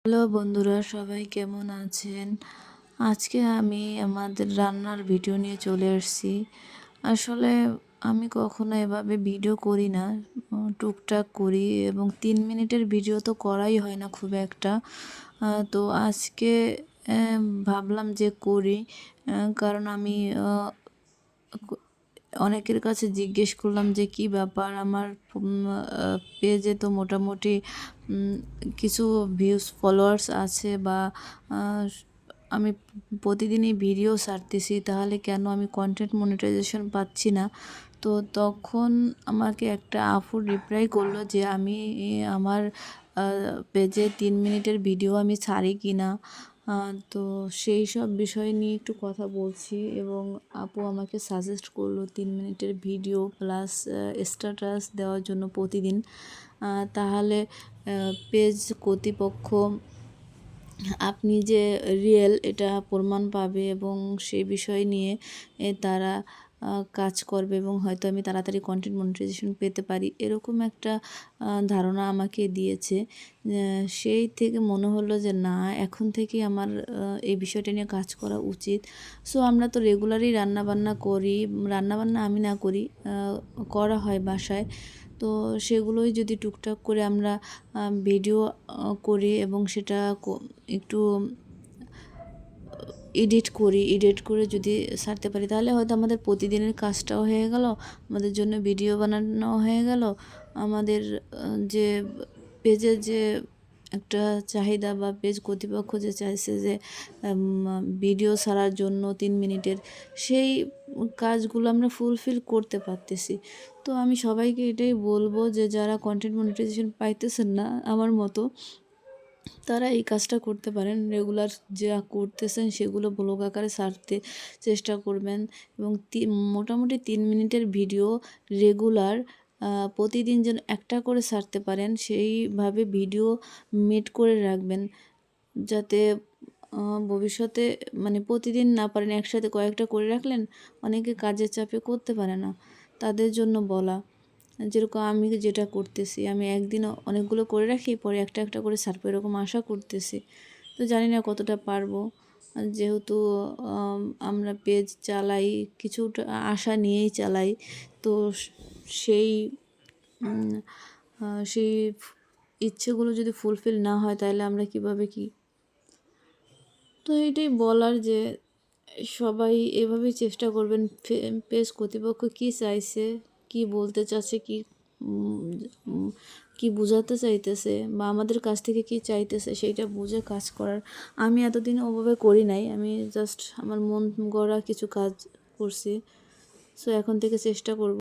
Hello বন্ধুরা, সবাই কেমন আছেন? আজকে আমি আমাদের রান্নার ভিডিও নিয়ে চলে এসেছি। আসলে আমি কখনো এভাবে ভিডিও করি না, টুকটাক করি এবং 3 মিনিটের ভিডিও তো করাই হয় না খুব একটা। তো আজকে ভাবলাম যে করি, কারণ আমি অনেকের কাছে জিজ্ঞেস করলাম যে কি ব্যাপার, আমার পেজে তো মোটামুটি কিছু ভিউজ ফলোয়ার্স আছে বা আমি প্রতিদিনই ভিডিও ছাড়তেছি, তাহলে কেন আমি কন্টেন্ট মনিটাইজেশন পাচ্ছি না। তো তখন আমাকে একটা আপু রিপ্লাই করলো যে আমি আমার পেজে 3 মিনিটের ভিডিও আমি ছাড়ি কি না। তো সেই সব বিষয় নিয়ে একটু কথা বলছি এবং আপু আমাকে সাজেস্ট করলো 3 মিনিটের ভিডিও প্লাস স্ট্যাটাস দেওয়ার জন্য প্রতিদিন। তাহলে পেজ কর্তৃপক্ষ আপনি যে রিয়েল এটা প্রমাণ পাবে এবং সেই বিষয় নিয়ে তারা কাজ করবে এবং হয়তো আমি তাড়াতাড়ি কন্টেন্ট মনিটাইজেশন পেতে পারি, এরকম একটা ধারণা আমাকে দিয়েছে। সেই থেকে মনে হলো যে না, এখন থেকে আমার এই বিষয়টা নিয়ে কাজ করা উচিত। সো আমরা তো রেগুলারই রান্নাবান্না করি, রান্নাবান্না আমি না করি, করা হয় বাসায়। তো সেগুলোই যদি টুকটাক করে আমরা ভিডিও করি এবং সেটা একটু এডিট করে যদি ছাড়তে পারি, তাহলে হয়তো আমাদের প্রতিদিনের কাজটাও হয়ে গেল, আমাদের জন্য ভিডিও বানানো হয়ে গেল, আমাদের যে পেজের যে একটা চাহিদা বা পেজ কর্তৃপক্ষ যে চাইছে যে ভিডিও ছাড়ার জন্য 3 মিনিটের, সেই কাজগুলো আমরা ফুলফিল করতে পারতেছি। তো আমি সবাইকে এটাই বলবো যে যারা কন্টেন্ট মনিটাইজেশন পাইতেছেন না আমার মতো, তারা এই কাজটা করতে পারেন। রেগুলার যা করতেছেন সেগুলো ব্লগ আকারে ছাড়তে চেষ্টা করবেন এবং মোটামুটি 3 মিনিটের ভিডিও রেগুলার প্রতিদিন যেন একটা করে ছাড়তে পারেন, সেইভাবে ভিডিও মেড করে রাখবেন, যাতে ভবিষ্যতে মানে প্রতিদিন না পারেন, একসাথে কয়েকটা করে রাখলেন। অনেকে কাজের চাপে করতে পারে না, তাদের জন্য বলা। যেরকম আমি যেটা করতেছি, আমি একদিন অনেকগুলো করে রাখি, পরে একটা একটা করে ছাড়বো, এরকম আশা করতেছি। তো জানি না কতটা পারবো, যেহেতু আমরা পেজ চালাই কিছুটা আশা নিয়েই চালাই। তো সেই সেই ইচ্ছেগুলো যদি ফুলফিল না হয়, তাহলে আমরা কিভাবে কি। তো এটাই বলার যে সবাই এভাবেই চেষ্টা করবেন। পেজ কর্তৃপক্ষ কী চাইছে, কি বলতে চাচ্ছে, কি বোঝাতে চাইতেছে বা আমাদের কাছ থেকে কি চাইতেছে, সেইটা বুঝে কাজ করার। আমি এতদিন ওভাবে করি নাই, আমি জাস্ট আমার মন গড়া কিছু কাজ করছি। সো এখন থেকে চেষ্টা করব।